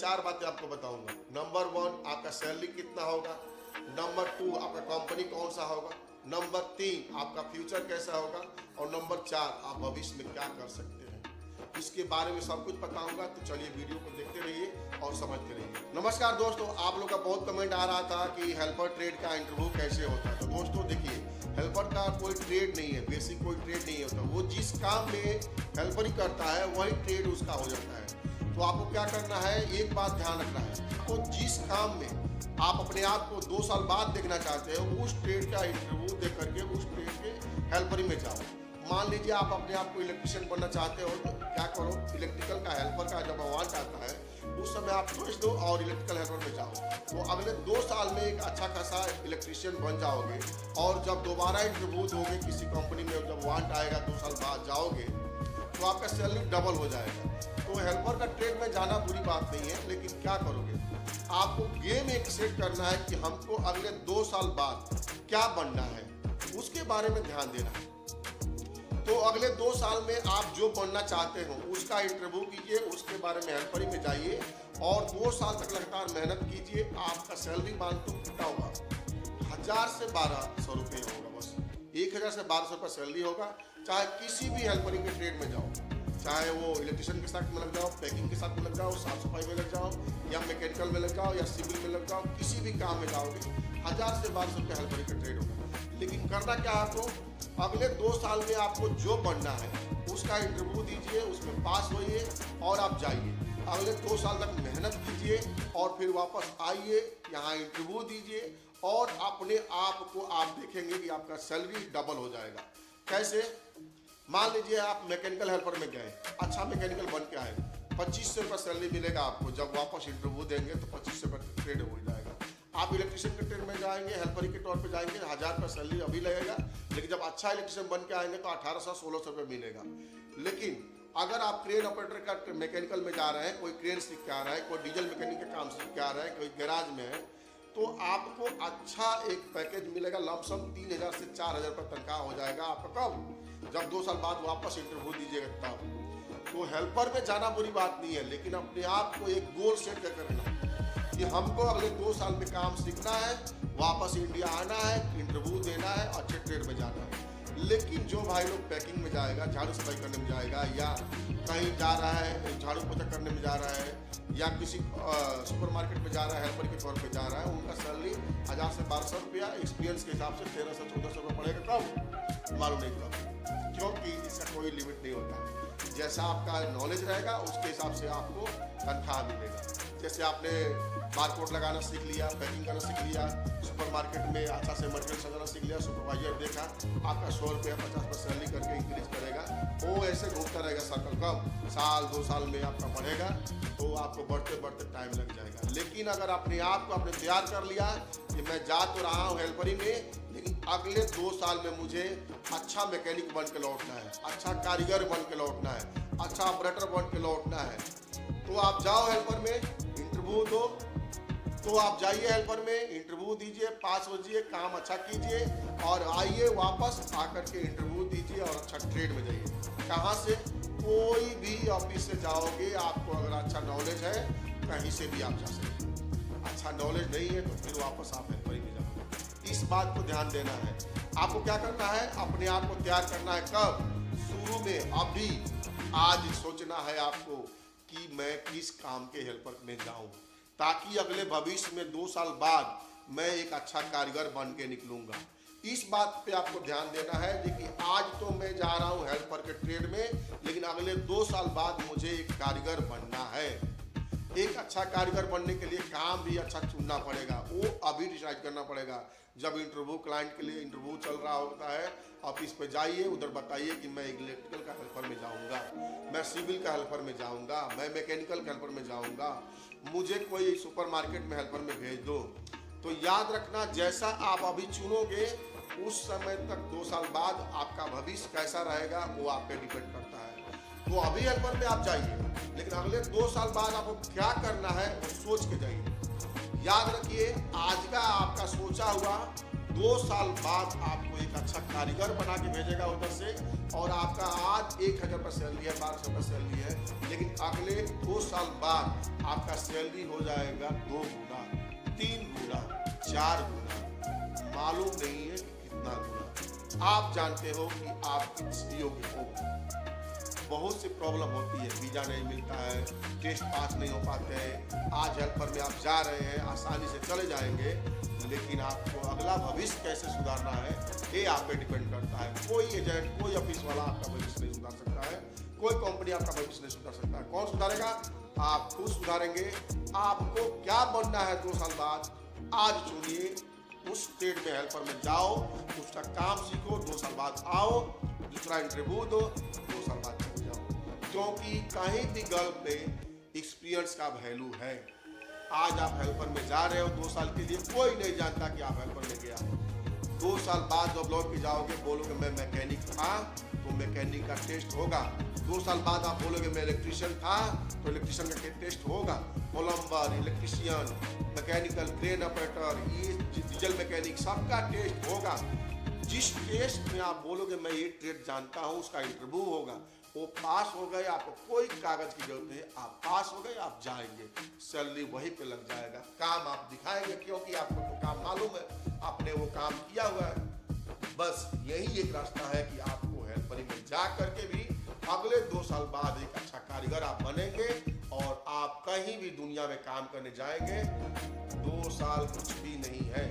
4 बातें आपको बताऊंगा। नंबर 1 आपका सैलरी कितना होगा, नंबर 2 आपका कंपनी कौन सा होगा, नंबर 3 आपका फ्यूचर कैसा होगा, और नंबर 4 आप भविष्य में क्या कर सकते हैं। इसके बारे में सब कुछ बताऊंगा, तो चलिए वीडियो को देखते रहिए और समझते रहिए। नमस्कार दोस्तों, आप लोग का बहुत कमेंट आ रहा था कि हेल्पर ट्रेड का इंटरव्यू कैसे होता है। तो दोस्तों देखिए, हेल्पर का कोई ट्रेड नहीं है, बेसिक कोई ट्रेड नहीं होता। वो जिस काम में हेल्पर ही करता है वही ट्रेड उसका हो जाता है। तो आपको क्या करना है, एक बात ध्यान रखना है। तो जिस काम में आप अपने आप को 2 साल बाद देखना चाहते हो, उस ट्रेड का इंटरव्यू दे करके उस ट्रेड के हेल्पर में जाओ। मान लीजिए आप अपने आप को इलेक्ट्रिशियन बनना चाहते हो, तो क्या करो, इलेक्ट्रिकल का हेल्पर का जब अवार्ड आता है उस समय आप चॉइस दो और इलेक्ट्रिकल हेल्पर में जाओ। तो अगले 2 साल में एक अच्छा खासा इलेक्ट्रिशियन बन जाओगे। और जब दोबारा इंटरव्यू दोगे किसी कंपनी में, जब वांट आएगा 2 साल बाद जाओगे, तो आपका सैलरी डबल हो जाएगा। तो हेल्पर का ट्रेड में जाना बुरी बात नहीं है, लेकिन क्या करोगे, आपको गेम एक सेट करना है कि हमको अगले 2 साल बाद क्या बनना है, उसके बारे में ध्यान देना है। तो अगले 2 साल में आप जो बनना चाहते हो उसका इंटरव्यू कीजिए, उसके बारे में हेल्परी में जाइए और 2 साल तक लगातार मेहनत कीजिए। आपका सैलरी मान तो कितना होगा, 1000 से 1200 रुपये होगा, बस 1000 से 1200 रुपये सैलरी होगा। चाहे किसी भी हेल्परी के ट्रेड में जाओ, चाहे वो इलेक्ट्रिशियन के साथ में लग जाओ, पैकिंग के साथ में लग जाओ, साफ सफाई में लग जाओ, या मैकेनिकल में लग जाओ, या सिविल में लग जाओ, किसी भी काम में जाओगे 1000 से 1200 रुपये हेल्परी का ट्रेड होगा। लेकिन करना क्या है आपको, अगले 2 साल में आपको जो बनना है उसका इंटरव्यू दीजिए, उसमें पास होइए और आप जाइए। अगले 2 साल तक मेहनत कीजिए और फिर वापस आइए, यहाँ इंटरव्यू दीजिए और अपने आप को आप देखेंगे कि आपका सैलरी डबल हो जाएगा। कैसे, मान लीजिए आप मैकेनिकल हेल्पर में गए, अच्छा मैकेनिकल बन के आए, 2500 रुपये सैलरी मिलेगा आपको। जब वापस इंटरव्यू देंगे तो 2500 रुपये ट्रेड हो जाएगा। आप इलेक्ट्रिशियन के ट्रेड में जाएंगे, हेल्परी के तौर पे जाएंगे, 1000 रुपये सैलरी अभी लगेगा, लेकिन जब अच्छा इलेक्ट्रिशियन बन के आएंगे तो 1800-1600 रुपये मिलेगा। लेकिन अगर आप क्रेन ऑपरेटर का मैकेनिकल में जा रहे हैं, कोई क्रेन सीख के आ रहा है, कोई डीजल मैकेनिक का काम सीख के आ रहा है, कोई गैराज में है, तो आपको अच्छा एक पैकेज मिलेगा, लमसम 3000 से 4000 रुपये तनख्वाह हो जाएगा आपका। कब, जब 2 साल बाद वापस इंटरव्यू दीजिएगा तब। तो हेल्पर में जाना बुरी बात नहीं है, लेकिन अपने आप को एक गोल सेट कर रखना कि हमको अगले 2 साल में काम सीखना है, वापस इंडिया आना है, इंटरव्यू देना है, अच्छे ट्रेड में जाना है। लेकिन जो भाई लोग पैकिंग में जाएगा, झाड़ू सफाई करने में जाएगा, या कहीं जा रहा है झाड़ू पोछा करने में जा रहा है, या किसी सुपरमार्केट में जा रहा है, हेल्पर के तौर पे जा रहा है, उनका सैलरी 1000 से 1200 रुपया एक्सपीरियंस के हिसाब से 1300-1400 रुपये पड़ेगा। कब, मालूम नहीं कब, क्योंकि इसका कोई लिमिट नहीं होता। जैसा आपका नॉलेज रहेगा उसके हिसाब से आपको तनख्वाह मिलेगा। जैसे आपने बारकोड लगाना सीख लिया, पैकिंग करना सीख लिया, सुपरमार्केट में अच्छा से मटेरियल सजाना सीख लिया, सुपरवाइजर देखा, आपका 100 रुपया 50 सैलरी करके इंक्रीज करेगा। वो ऐसे घूमता रहेगा सर्कल। कब, साल 2 साल में आपका बढ़ेगा, तो आपको बढ़ते बढ़ते टाइम लग जाएगा। लेकिन अगर अपने आप को आपने तैयार कर लिया कि मैं जा तो रहा हूँ हेल्परी में, लेकिन अगले 2 साल में मुझे अच्छा मैकेनिक बन के लौटना है, अच्छा कारीगर बन के लौटना है, अच्छा ऑपरेटर बन के लौटना है, तो आप जाओ हेल्पर में, इंटरव्यू दो। तो आप जाइए हेल्पर में, इंटरव्यू दीजिए, पास होजिए, काम अच्छा कीजिए और आइए वापस आकर के इंटरव्यू दीजिए और अच्छा ट्रेड में जाइए। कहाँ से, कोई भी ऑफिस से जाओगे, आपको अगर अच्छा नॉलेज है कहीं से भी आप जा सकते हैं। अच्छा नॉलेज नहीं है तो फिर वापस आप हेल्परी में जाओगे। इस बात को ध्यान देना है। आपको क्या करना है, अपने आप को तैयार करना है। कब, शुरू में, अभी आज सोचना है आपको कि मैं किस काम के हेल्पर में जाऊं, ताकि अगले भविष्य में 2 साल बाद मैं एक अच्छा कारीगर बन के निकलूंगा। इस बात पे आपको ध्यान देना है कि आज तो मैं जा रहा हूं हेल्पर के ट्रेड में, लेकिन अगले 2 साल बाद मुझे एक कारीगर बनना है। एक अच्छा कारीगर बनने के लिए काम भी अच्छा चुनना पड़ेगा, वो अभी डिसाइड करना पड़ेगा। जब इंटरव्यू, क्लाइंट के लिए इंटरव्यू चल रहा होता है, ऑफिस पे जाइए, उधर बताइए कि मैं इलेक्ट्रिकल का हेल्पर में जाऊंगा, मैं सिविल का हेल्पर में जाऊंगा, मैं मैकेनिकल का हेल्पर में जाऊंगा, मुझे कोई सुपरमार्केट में हेल्पर में भेज दो। तो याद रखना, जैसा आप अभी चुनोगे उस समय तक 2 साल बाद आपका भविष्य कैसा रहेगा वो आप पे डिपेंड करता है। तो अभी हेल्पर में आप जाइए, लेकिन अगले 2 साल बाद आपको क्या करना है वो सोच के जाइए। याद रखिए, आज का आपका सोचा हुआ 2 साल बाद आपको एक अच्छा कारीगर बना के भेजेगा उधर से, और आपका आज 1000 रुपये सैलरी है, 1200 रुपये सैलरी है, लेकिन अगले 2 साल बाद आपका सैलरी हो जाएगा 2 गुना, 3 गुना, 4 गुना, मालूम नहीं है कि कितना गुना। आप जानते हो कि आप किस योग्य हो। बहुत सी प्रॉब्लम होती है, वीजा नहीं मिलता है, टेस्ट पास नहीं हो पाते हैं। आज हेल्पर में आप जा रहे हैं, आसानी से चले जाएंगे, लेकिन आपको अगला भविष्य कैसे सुधारना है ये आप पे डिपेंड करता है। कोई एजेंट, कोई ऑफिस वाला आपका भविष्य नहीं सुधार सकता है, कोई कंपनी आपका भविष्य नहीं सुधार सकता है। कौन सुधारेगा? आप खुद सुधारेंगे। आपको क्या बनना है 2 साल बाद, आज चुनिए, उस ट्रेड में हेल्पर में जाओ, उसका काम सीखो, 2 साल बाद आओ, दूसरा इंटरव्यू दो, 2 साल बाद चले जाओ। क्योंकि कहीं भी गल्फ में एक्सपीरियंस का वैल्यू है। आज आप हेल्पर में जा रहे हो 2 साल के लिए, कोई नहीं जानता कि आप हेल्पर में गया। 2 साल बाद जब लौट के जाओगे, बोलोगे मैं मैकेनिक था, तो मैकेनिक का टेस्ट होगा। 2 साल बाद आप बोलोगे मैं इलेक्ट्रिशियन था, तो इलेक्ट्रिशियन का टेस्ट होगा। Plumber, electrician, mechanical, crane operator, ये डीजल मैकेनिक, सबका टेस्ट होगा। जिस टेस्ट में आप बोलोगे मैं ये ट्रेड जानता हूँ, उसका इंटरव्यू होगा। वो पास हो गए, आपको कोई कागज की जरूरत नहीं, आप पास हो गए, आप जाएंगे, सैलरी वहीं पे लग जाएगा। काम आप दिखाएंगे क्योंकि आपको तो काम मालूम है, आपने वो काम किया हुआ है। बस यही एक रास्ता है कि आपको हेल्परी में जा करके भी अगले 2 साल बाद एक अच्छा कारीगर आप बनेंगे, और आप कहीं भी दुनिया में काम करने जाएंगे। 2 साल कुछ भी नहीं है,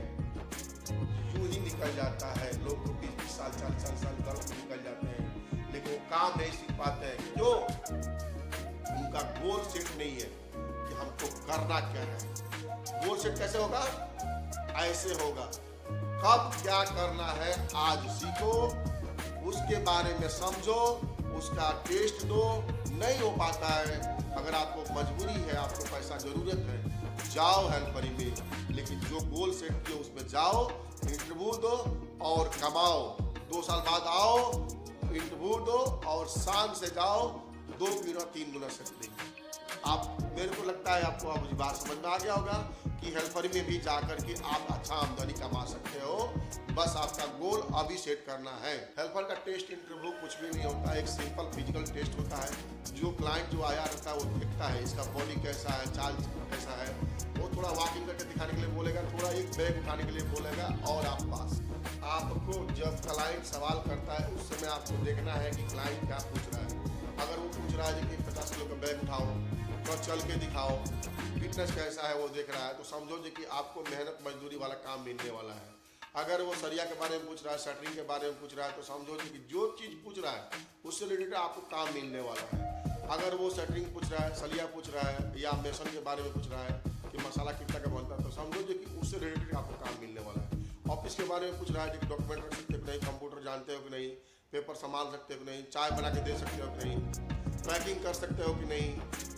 यूं ही निकल जाता है। लोग तो 20 साल 40 साल गल्फ में निकल जाते हैं, लेकिन वो काम नहीं सीख पाते हैं। क्यों? उनका गोल सेट नहीं है कि हमको करना क्या है। गोल सेट कैसे होगा? ऐसे होगा, कब क्या करना है आज सीखो, उसके बारे में समझो, उसका टेस्ट दो। नहीं हो पाता है, अगर आपको मजबूरी है, आपको पैसा जरूरत है, जाओ हेल्परी में, लेकिन जो गोल सेट किए उसमें जाओ, इंटरव्यू दो और कमाओ। 2 साल बाद आओ, इंटरव्यू दो और शान से जाओ, 2 गुना 3 गुना सैलरी। आप, मेरे को लगता है आपको अब बात समझ में आ गया होगा कि हेल्परी में भी जाकर के आप अच्छा आमदनी कमा सकते हो। बस आपका गोल अभी सेट करना है। हेल्पर का टेस्ट इंटरव्यू कुछ भी नहीं होता है, एक सिंपल फिजिकल टेस्ट होता है। जो क्लाइंट जो आया रहता है वो देखता है इसका बॉडी कैसा है, चाल कैसा है, वो थोड़ा वॉकिंग करके दिखाने के लिए बोलेगा, थोड़ा एक बैग उठाने के लिए बोलेगा, और आप पास। आपको जब क्लाइंट सवाल करता है उस समय आपको देखना है कि क्लाइंट क्या पूछ रहा है। अगर वो पूछ रहा है कि 50 किलो का बैग उठाओ, थोड़ा चल के दिखाओ, फिटनेस कैसा है वो देख रहा है, तो समझो जी कि आपको मेहनत मजदूरी वाला काम मिलने वाला है। अगर वो सरिया के बारे में पूछ रहा है, शटरिंग के बारे में पूछ रहा है, तो समझो जी कि जो चीज़ पूछ रहा है उससे रिलेटेड आपको काम मिलने वाला है। अगर वो शटरिंग पूछ रहा है, सलिया पूछ रहा है, या मेसन के बारे में पूछ रहा है कि मसाला कितना का बनता है, तो समझो जी कि उससे रिलेटेड आपको काम मिलने वाला है। ऑफिस के बारे में पूछ रहा है कि डॉक्यूमेंट रख सकते हो कि नहीं, कंप्यूटर जानते हो कि नहीं, पेपर संभाल सकते हो कि नहीं, चाय बना के दे सकते हो कि नहीं, पैकिंग कर सकते हो कि नहीं,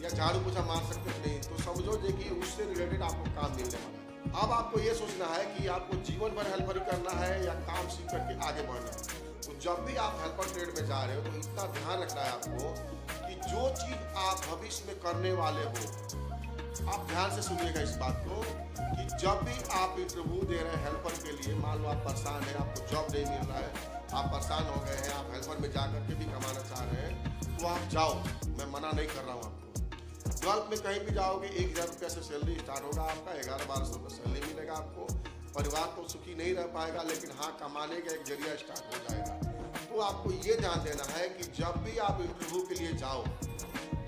या झाड़ू पोछा मार सकते हो कि नहीं, तो समझो जे कि उससे रिलेटेड आपको काम मिलने वाला है। अब आपको ये सोचना है कि आपको जीवन भर हेल्पर करना है या काम सीख करके आगे बढ़ना है। तो जब भी आप हेल्पर ट्रेड में जा रहे हो तो इतना ध्यान रखना है आपको कि जो चीज़ आप भविष्य में करने वाले हो, आप ध्यान से सुनिएगा इस बात को, कि जब भी आप इंटरव्यू दे रहे हैं हेल्पर के लिए, मान लो आप परेशान हैं, आपको जॉब नहीं मिल रहा है, आप परेशान हो गए हैं, आप हेल्पर में जा करके भी कमाना चाह रहे हैं, तो आप जाओ, मैं मना नहीं कर रहा हूँ आपको। गल्फ में कहीं भी जाओगे 1000 रुपये से सैलरी स्टार्ट होगा आपका, 1100-1200 रुपये सैलरी मिलेगा आपको। परिवार तो सुखी नहीं रह पाएगा, लेकिन हाँ, कमाने का एक जरिया स्टार्ट हो जाएगा। तो आपको ये ध्यान देना है कि जब भी आप इंटरव्यू के लिए जाओ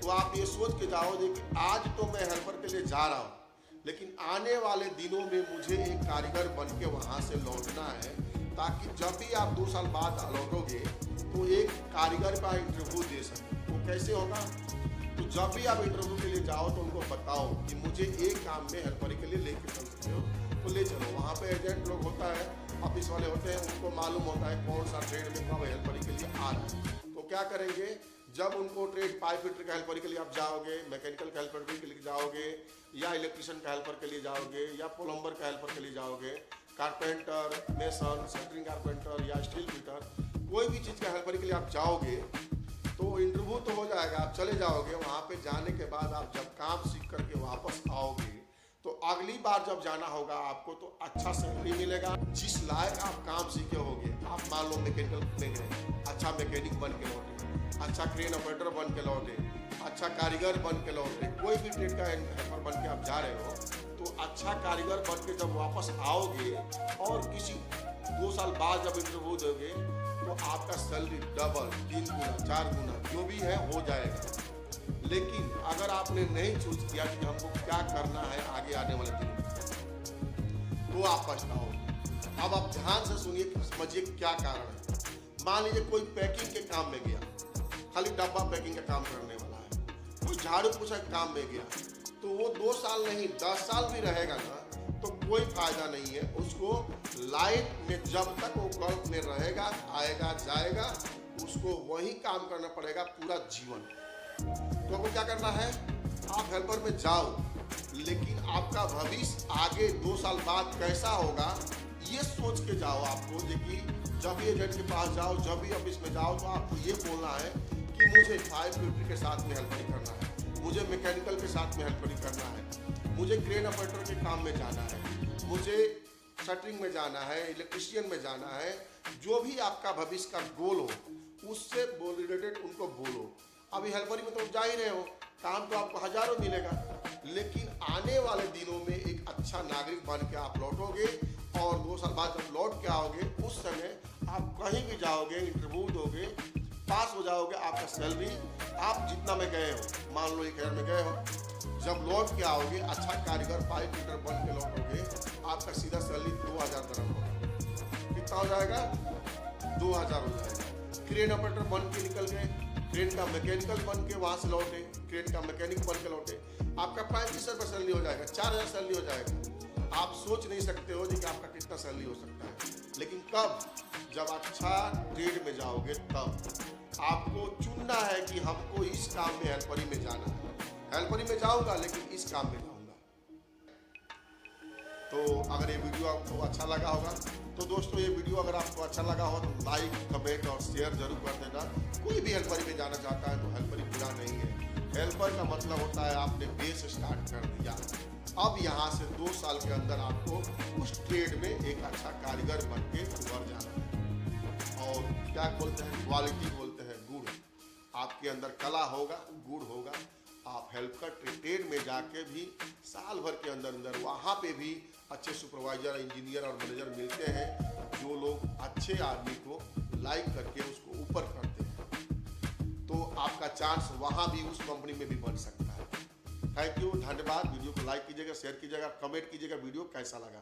तो आप ये सोच के जाओ कि आज तो मैं हेल्पर के लिए जा रहा हूँ, लेकिन आने वाले दिनों में मुझे एक कारीगर बन के वहाँ से लौटना है, ताकि जब भी आप 2 साल बाद लौटोगे तो एक कारीगर का इंटरव्यू दे सकें। वो कैसे होगा? तो जब भी आप इंटरव्यू के लिए जाओ तो उनको बताओ कि मुझे एक काम में हेल्पर के लिए लेके चल सकते हो, तो ले चलो। वहाँ पे एजेंट लोग होता है, ऑफिस वाले होते हैं, उनको मालूम होता है कौन सा ट्रेड में कब हेल्पर के लिए आ रहा है। तो क्या करेंगे, जब उनको ट्रेड पाइप फिटर का हेल्पर के लिए आप जाओगे, मैकेनिकल का हेल्पर के लिए जाओगे, या इलेक्ट्रिशियन का हेल्पर के लिए जाओगे, या प्लम्बर का हेल्पर के लिए जाओगे, कारपेंटर, मेसन, सेंटरिंग कारपेंटर या स्टील फिटर, कोई भी चीज़ का हेल्पर के लिए आप जाओगे तो इंटरव्यू तो हो जाएगा, आप चले जाओगे। वहाँ पे जाने के बाद आप जब काम सीख करके वापस आओगे तो अगली बार जब जाना होगा आपको तो अच्छा सैलरी मिलेगा। जिस लायक आप काम सीखे होगे, आप मान लो मैकेनिकल में गए, अच्छा मैकेनिक बन के लौटे, अच्छा क्रेन ऑपरेटर बन के लौटे, अच्छा कारीगर बन के लौटे, कोई भी ट्रेड का हेल्पर बन के आप जा रहे हो, तो अच्छा कारीगर बन के जब वापस आओगे और किसी 2 साल बाद जब इंटरव्यू दोगे तो आपका सैलरी डबल, 3 गुना, 4 गुना जो भी है हो जाएगा। लेकिन अगर आपने नहीं चूज किया कि हमको क्या करना है आगे आने वाले दिनों में, तो आप पछताओगे। अब आप ध्यान से सुनिए कि समझिए क्या कारण है। मान लीजिए कोई पैकिंग के काम में गया, खाली डब्बा पैकिंग का काम करने वाला है, कोई झाड़ू पोछा के काम में गया, तो वो 2 साल नहीं 10 साल भी रहेगा ना तो कोई फायदा नहीं है उसको। लाइफ में जब तक वो गर्भ में रहेगा, आएगा जाएगा, उसको वही काम करना पड़ेगा पूरा जीवन। तो आपको क्या करना है, आप हेल्पर में जाओ, लेकिन आपका भविष्य आगे 2 साल बाद कैसा होगा ये सोच के जाओ। आपको देखिए जब भी एजेंट के पास जाओ, जब भी ऑफिस में जाओ, तो आपको ये बोलना है कि मुझे 5 ड्यूटी के साथ में हेल्परिंग करना है, मुझे मैकेनिकल के साथ में हेल्परिंग करना है, मुझे क्रेन ऑपरेटर के काम में जाना है, मुझे शटरिंग में जाना है, इलेक्ट्रिशियन में जाना है। जो भी आपका भविष्य का गोल हो उससे रिलेटेड उनको बोलो। अभी हेल्परी में तो जा ही रहे हो, काम तो आपको हजारों मिलेगा, लेकिन आने वाले दिनों में एक अच्छा नागरिक बन के आप लौटोगे और 2 साल बाद जब लौट के आओगे उस समय आप कहीं भी जाओगे, इंटरव्यू दोगे, पास हो जाओगे, आपका सैलरी आप जितना में गए हो, मान लो 1000 में गए हो, जब लौट के आओगे अच्छा कारीगर 5 मीटर बन के लौटोगे, आपका सीधा सैलरी 2000 दरम होगा। कितना हो जाएगा? 2000 हो जाएगा। क्रेन ऑपरेटर बन के निकल गए, क्रेन का मैकेनिकल बन के वहाँ से लौटे, क्रेन का मैकेनिक बन के लौटे, आपका 3500 रुपये सैलरी हो जाएगा, 4000 सैलरी हो जाएगा। आप सोच नहीं सकते हो कि आपका कितना सैलरी हो सकता है। लेकिन कब? जब अच्छा ट्रेड में जाओगे तब आपको चुनना है कि हमको इस काम में हेल्परी में जाना है। हेल्परी में जाऊंगा लेकिन इस काम में जाऊंगा। तो अगर ये वीडियो आपको अच्छा लगा होगा तो दोस्तों ये वीडियो अगर आपको अच्छा लगा हो तो लाइक, कमेंट और शेयर जरूर कर देना। कोई भी हेल्परी में जाना चाहता है तो हेल्परी बुरा नहीं है। हेल्पर का मतलब होता है आपने बेस स्टार्ट कर दिया, अब यहाँ से 2 साल के अंदर आपको उस ट्रेड में एक अच्छा कारीगर बन के उभर जाना है। और क्या बोलते हैं, क्वालिटी बोलते हैं, गुण। आपके अंदर कला होगा, गुण होगा, आप हेल्पर ट्रेड में जाके भी साल भर के अंदर वहाँ पे भी अच्छे सुपरवाइजर, इंजीनियर और मैनेजर मिलते हैं जो लोग अच्छे आदमी को लाइक करके उसको ऊपर करते हैं। तो आपका चांस वहाँ भी उस कंपनी में भी बन सकता है। थैंक यू, धन्यवाद। वीडियो को लाइक कीजिएगा, शेयर कीजिएगा, कमेंट कीजिएगा वीडियो कैसा लगा।